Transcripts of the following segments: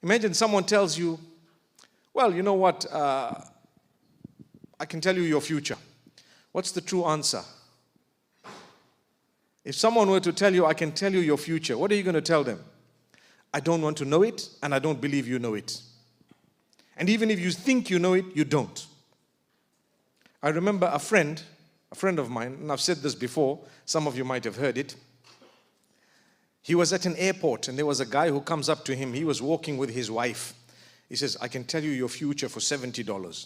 Imagine someone tells you, well, you know what, I can tell you your future. What's the true answer? If someone were to tell you, I can tell you your future, what are you going to tell them? I don't want to know it, and I don't believe you know it. And even if you think you know it, you don't. I remember a friend of mine, and I've said this before, some of you might have heard it. He was at an airport, and there was a guy who comes up to him. He was walking with his wife. He says, I can tell you your future for $70. He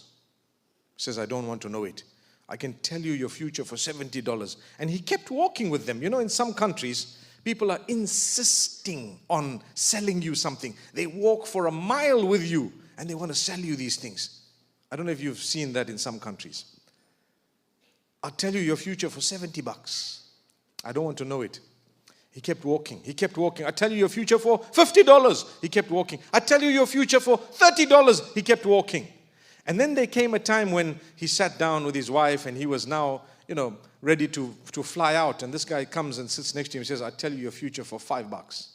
says, I don't want to know it. I can tell you your future for $70. And he kept walking with them. You know, in some countries, people are insisting on selling you something. They walk for a mile with you, and they want to sell you these things. I don't know if you've seen that in some countries. I'll tell you your future for $70. I don't want to know it. He kept walking. He kept walking. I tell you your future for $50. He kept walking. I tell you your future for $30. He kept walking. And then there came a time when he sat down with his wife, and he was now, ready to fly out. And this guy comes and sits next to him and says, I tell you your future for $5.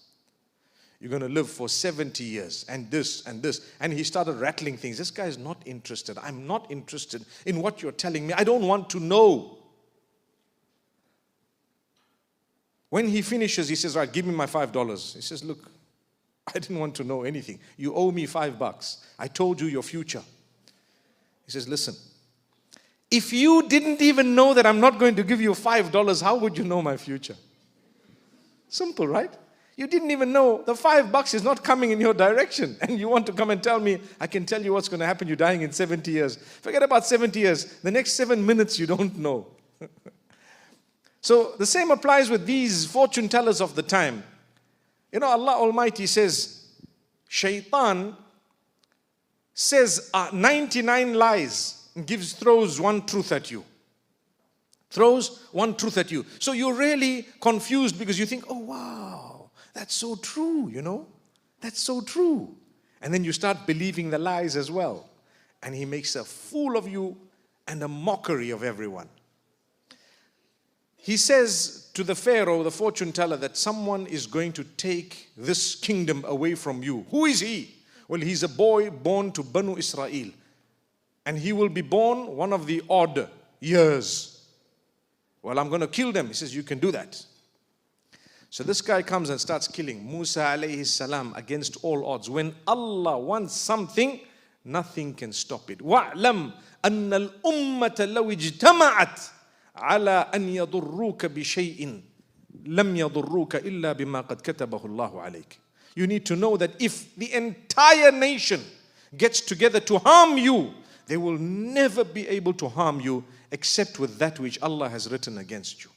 You're going to live for 70 years and this and this. And he started rattling things. This guy is not interested. I'm not interested in what you're telling me. I don't want to know. When he finishes, he says, right, give me my $5. He says, look, I didn't want to know anything. You owe me $5. I told you your future. He says, listen, if you didn't even know that I'm not going to give you $5, how would you know my future? Simple, right? You didn't even know the $5 is not coming in your direction. And you want to come and tell me, I can tell you what's going to happen. You're dying in 70 years. Forget about 70 years. The next 7 minutes, you don't know. So the same applies with these fortune tellers of the time. Allah Almighty says, Shaitan says 99 lies and throws one truth at you. Throws one truth at you. So you're really confused because you think, oh wow, that's so true, That's so true. And then you start believing the lies as well. And he makes a fool of you and a mockery of everyone. He says to the Pharaoh, the fortune teller, that someone is going to take this kingdom away from you. Who is he? Well, he's a boy born to Banu Israel. And he will be born one of the odd years. Well, I'm going to kill them. He says, you can do that. So this guy comes and starts killing Musa alayhi salam against all odds. When Allah wants something, nothing can stop it. وَاعْلَمْ أَنَّ الْأُمَّةَ لَوْ اجْتَمَعَتْ على أن يضروك بشيء لم يضروك إلا بما قد كتبه الله عليك. You need to know that if the entire nation gets together to harm you, they will never be able to harm you except with that which Allah has written against you.